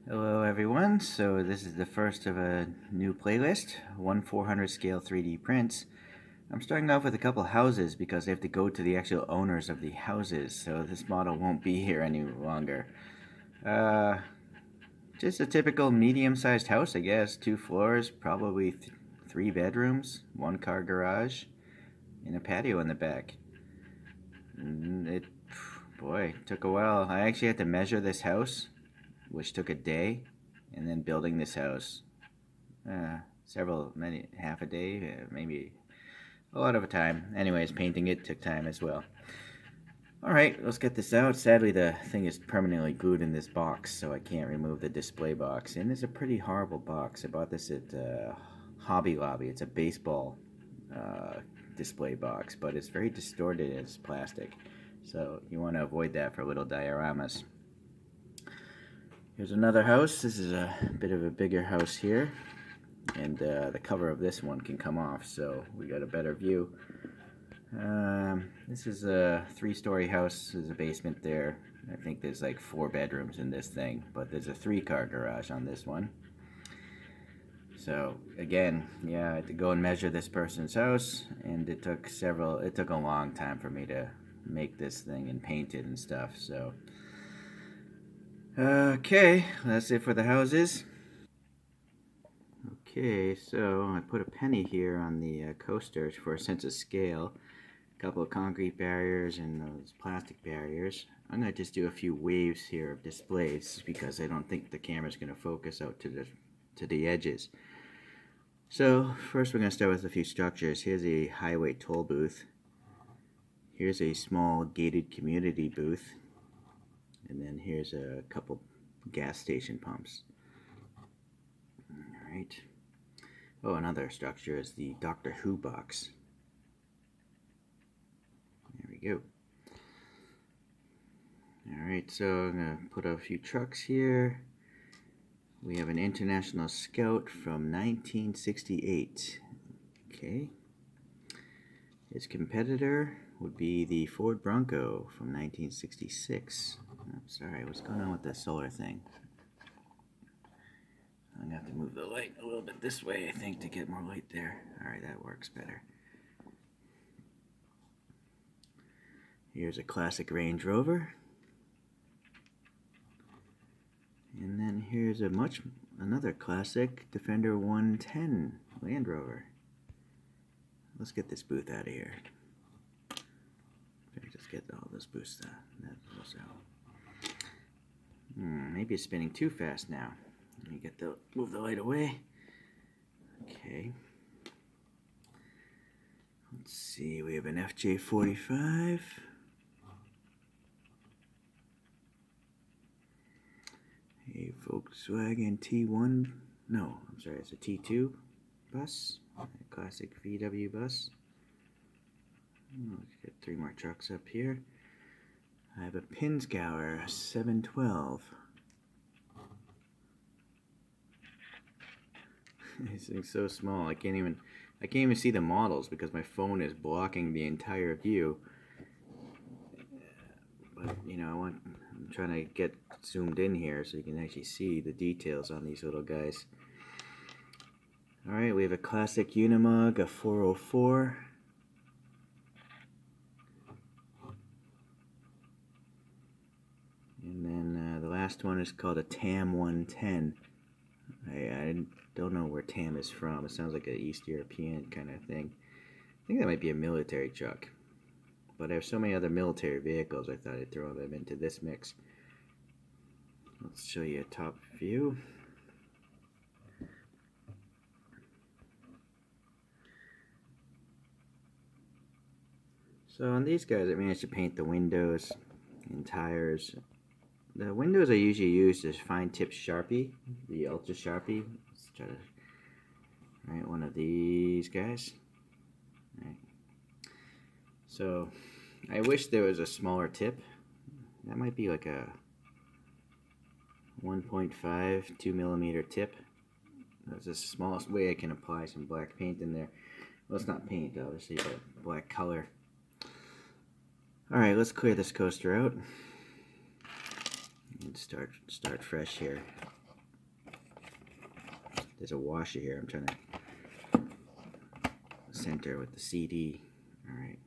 Hello everyone, so this is the first of a new playlist, 1/400 scale 3D prints. I'm starting off with a couple houses because I have to go to the actual owners of the houses, so this model won't be here any longer. Uh, just a typical medium-sized house, I guess. 2 floors, probably 3 bedrooms, 1 car garage, and a patio in the back. Boy, took a while. I actually had to measure this house, which took a day, and then building this house. Half a day, maybe a lot of time. Anyways, painting it took time as well. Alright, let's get this out. Sadly, the thing is permanently glued in this box, so I can't remove the display box. And it's a pretty horrible box. I bought this at Hobby Lobby. It's a baseball uh, display box, but it's very distorted as plastic. So you want to avoid that for little dioramas. Here's another house. This is a bit of a bigger house here. And the cover of this one can come off, so we got a better view. This is a 3-story house. There's a basement there. I think there's like 4 bedrooms in this thing, but there's a 3-car garage on this one. So again, yeah, I had to go and measure this person's house, and it took a long time for me to make this thing and paint it and stuff. So okay, that's it for the houses. Okay, so I put a penny here on the coaster for a sense of scale. A couple of concrete barriers and those plastic barriers. I'm going to just do a few waves here of displays because I don't think the camera's going to focus out to the edges. So first we're going to start with a few structures. Here's a highway toll booth. Here's a small gated community booth. And then here's a couple gas station pumps. Alright. Oh, another structure is the Doctor Who box. There we go. Alright, so I'm going to put a few trucks here. We have an International Scout from 1968. Okay. His competitor would be the Ford Bronco from 1966. I'm sorry, what's going on with the solar thing? I'm going to have to move the light a little bit this way, I think, to get more light there. Alright, that works better. Here's a classic Range Rover. And then here's another classic Defender 110 Land Rover. Let's get this booth out of here. Just get all this boost that goes out. Maybe it's spinning too fast now. Let me move the light away. Okay. Let's see, we have an FJ45. A Volkswagen T1. No, I'm sorry, it's a T2 bus. A classic VW bus. Let's get 3 more trucks up here. I have a Pinzgauer 712. This thing's so small I can't even see the models because my phone is blocking the entire view. But you know, I'm trying to get zoomed in here so you can actually see the details on these little guys. Alright, we have a classic Unimog, a 404. And then the last one is called a TAM 110. I don't know where TAM is from. It sounds like an East European kind of thing. I think that might be a military truck. But I have so many other military vehicles, I thought I'd throw them into this mix. Let's show you a top view. So on these guys, I managed to paint the windows and tires. The windows I usually use is fine tip Sharpie, the Ultra Sharpie. Let's try to write one of these guys. Right. So I wish there was a smaller tip. That might be like a 1.5, 2 millimeter tip. That's the smallest way I can apply some black paint in there. Well, it's not paint, obviously, but black color. Alright, let's clear this coaster out and start fresh here. there's a washer here. I'm trying to center with the CD. All right.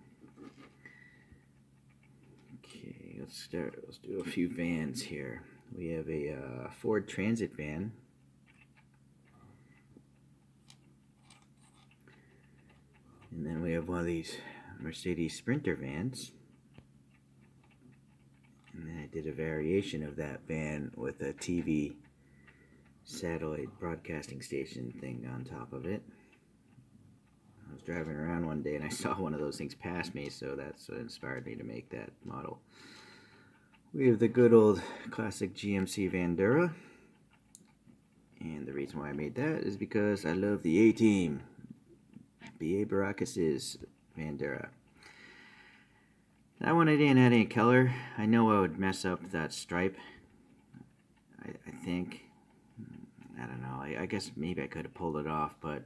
Okay, let's start. Let's do a few vans here. We have a Ford Transit van. And then we have one of these Mercedes Sprinter vans. And then I did a variation of that van with a TV satellite broadcasting station thing on top of it. I was driving around one day and I saw one of those things pass me, so that's what inspired me to make that model. We have the good old classic GMC Vandura. And the reason why I made that is because I love the A-Team. B.A. Baracus' Vandura. That one I didn't add any color. I know I would mess up that stripe. I think. I don't know. I guess maybe I could have pulled it off, but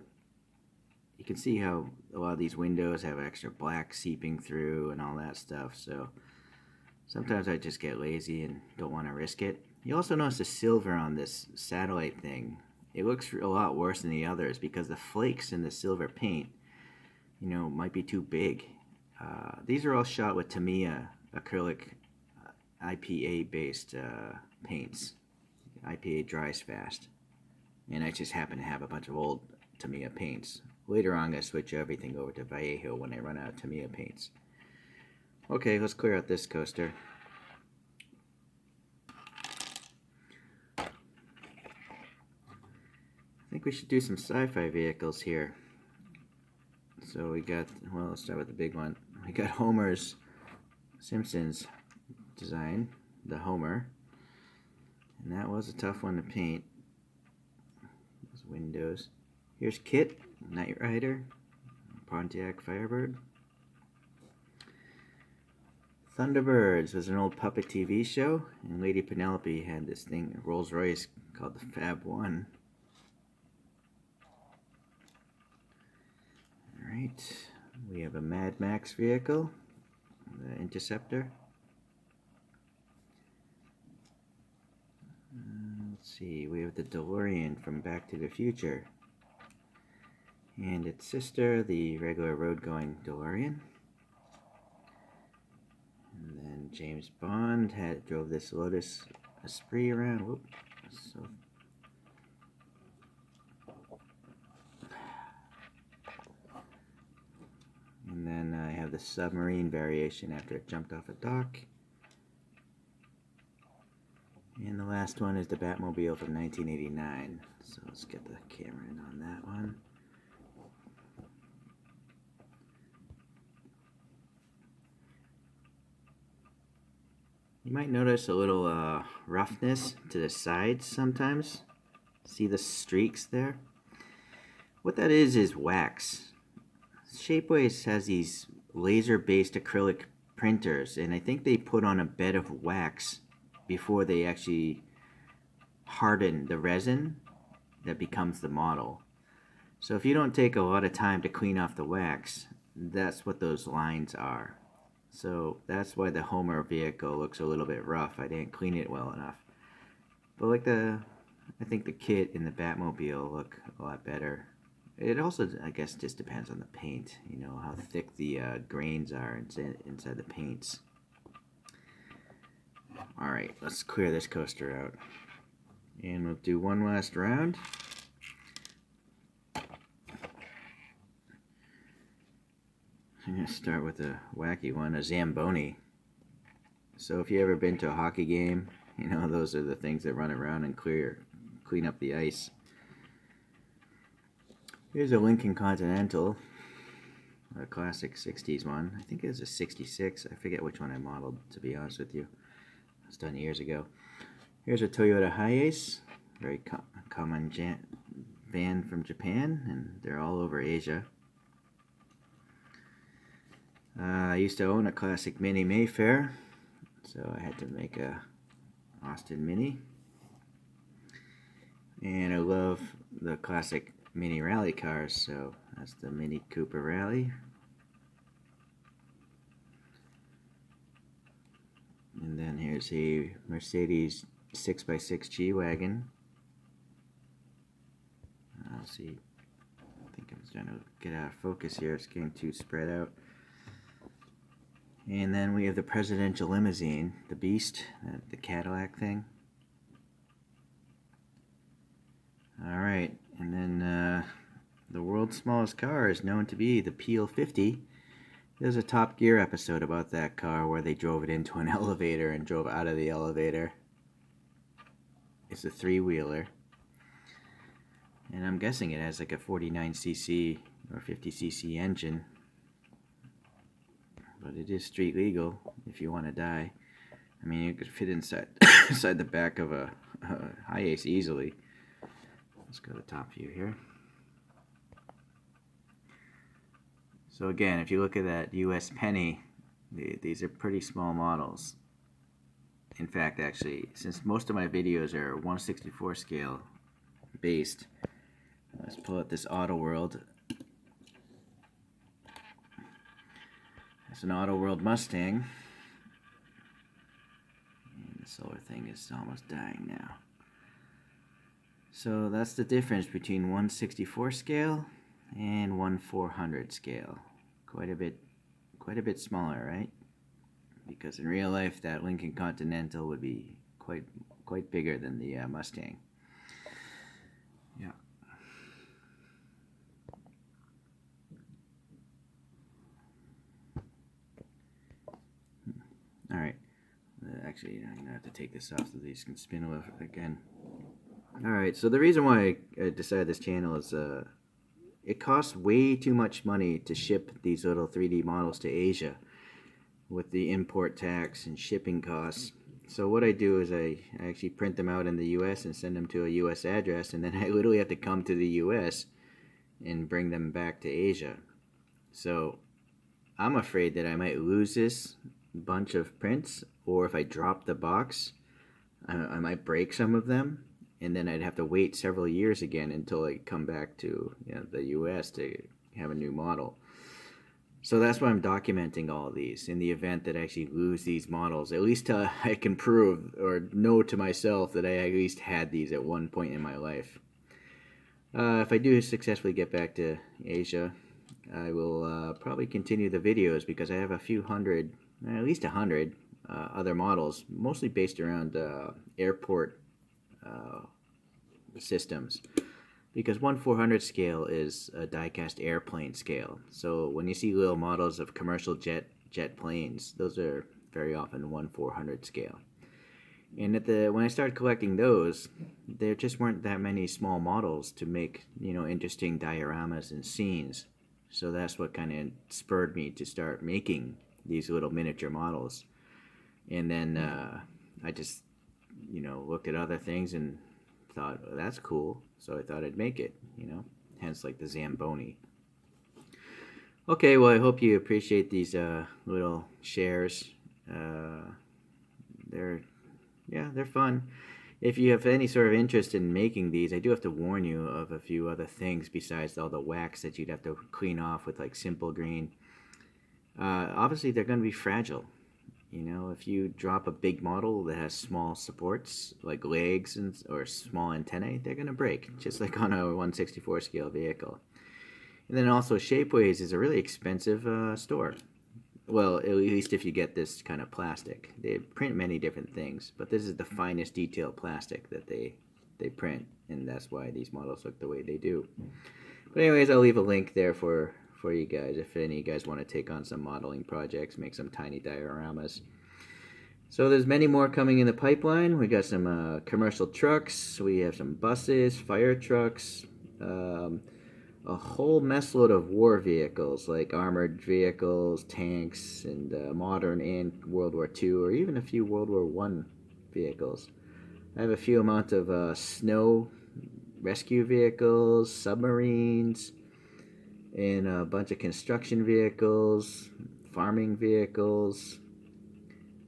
you can see how a lot of these windows have extra black seeping through and all that stuff. So sometimes I just get lazy and don't want to risk it. You also notice the silver on this satellite thing. It looks a lot worse than the others because the flakes in the silver paint, might be too big. These are all shot with Tamiya acrylic IPA based paints. IPA dries fast. And I just happen to have a bunch of old Tamiya paints. Later on I'm going to switch everything over to Vallejo when I run out of Tamiya paints. Okay, let's clear out this coaster. I think we should do some sci-fi vehicles here. So we got, well, let's start with the big one. We got Homer's Simpsons design, the Homer. And that was a tough one to paint. Those windows. Here's Kit, Knight Rider, Pontiac Firebird. Thunderbirds was an old puppet TV show, and Lady Penelope had this thing, a Rolls Royce called the Fab One. Alright, we have a Mad Max vehicle, the Interceptor. Let's see, we have the DeLorean from Back to the Future. And its sister, the regular road-going DeLorean. And then James Bond drove this Lotus Esprit around. Whoop. So and then I have the submarine variation after it jumped off a dock. And the last one is the Batmobile from 1989. So let's get the camera in on that one. You might notice a little roughness to the sides sometimes. See the streaks there? What that is wax. Shapeways has these laser-based acrylic printers, and I think they put on a bed of wax before they actually harden the resin that becomes the model. So if you don't take a lot of time to clean off the wax, that's what those lines are. So that's why the Homer vehicle looks a little bit rough. I didn't clean it well enough. But I think the kit and the Batmobile look a lot better. It also, I guess, just depends on the paint, how thick the grains are inside the paints. Alright, let's clear this coaster out. And we'll do one last round. I'm going to start with a wacky one, a Zamboni. So if you ever been to a hockey game, those are the things that run around and clean up the ice. Here's a Lincoln Continental, a classic 60s one. I think it was a 66. I forget which one I modeled, to be honest with you. It was done years ago. Here's a Toyota Hiace, very common van from Japan, and they're all over Asia. I used to own a classic Mini Mayfair, so I had to make a Austin Mini. And I love the classic Mini rally cars, so that's the Mini Cooper Rally. And then here's a Mercedes 6x6 G-Wagon. Let's see. I think I'm trying to get out of focus here. It's getting too spread out. And then we have the presidential limousine, the Beast, the Cadillac thing. Alright, and then the world's smallest car is known to be the Peel 50. There's a Top Gear episode about that car where they drove it into an elevator and drove out of the elevator. It's a three-wheeler. And I'm guessing it has like a 49cc or 50cc engine. But it is street legal if you want to die. I mean, you could fit inside inside the back of a Hi-Ace easily. Let's go to the top view here. So again, if you look at that US penny, these are pretty small models. In fact, actually, since most of my videos are 1/64 scale based, let's pull out this Auto World. It's an Auto World Mustang. And the solar thing is almost dying now. So that's the difference between 1/64 scale and 1/400 scale. Quite a bit smaller, right? Because in real life that Lincoln Continental would be quite bigger than the Mustang. Yeah. All right. Actually, I'm gonna have to take this off so these can spin again. All right. So the reason why I decided this channel is it costs way too much money to ship these little 3D models to Asia with the import tax and shipping costs. So what I do is I actually print them out in the US and send them to a US address, and then I literally have to come to the US and bring them back to Asia. So I'm afraid that I might lose this bunch of prints, or if I drop the box, I might break some of them. And then I'd have to wait several years again until I come back to the U.S. to have a new model. So that's why I'm documenting all of these in the event that I actually lose these models. At least I can prove or know to myself that I at least had these at one point in my life. If I do successfully get back to Asia, I will probably continue the videos because I have a few hundred, at least 100 other models, mostly based around airport systems, because 1/400 scale is a die-cast airplane scale. So when you see little models of commercial jet planes, those are very often 1/400 scale. And when I started collecting those, there just weren't that many small models to make interesting dioramas and scenes. So that's what kind of spurred me to start making these little miniature models. And then I just looked at other things and thought, well, that's cool, so I thought I'd make it, hence like the Zamboni. Okay, well, I hope you appreciate these little shares. They're fun. If you have any sort of interest in making these, I do have to warn you of a few other things besides all the wax that you'd have to clean off with like Simple Green. Obviously, they're going to be fragile. If you drop a big model that has small supports, like legs or small antennae, they're going to break, just like on a 1/64 scale vehicle. And then also, Shapeways is a really expensive store. Well, at least if you get this kind of plastic. They print many different things, but this is the finest detail plastic that they print, and that's why these models look the way they do. But anyways, I'll leave a link there for you guys if any of you guys want to take on some modeling projects, make some tiny dioramas. So there's many more coming in the pipeline. We got some commercial trucks, we have some buses, fire trucks, a whole mess load of war vehicles like armored vehicles, tanks, and modern and World War II, or even a few World War I vehicles. I have a few amount of snow rescue vehicles, submarines, and a bunch of construction vehicles, farming vehicles,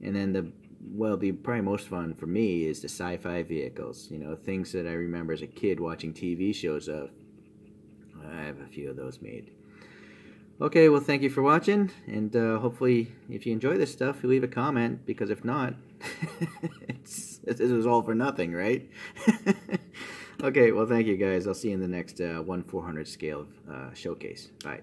and then probably most fun for me is the sci-fi vehicles, things that I remember as a kid watching TV shows of. I have a few of those made. Okay, well, thank you for watching, and hopefully if you enjoy this stuff, you leave a comment, because if not, this is all for nothing, right? Okay, well, thank you guys. I'll see you in the next 1/400 scale showcase. Bye.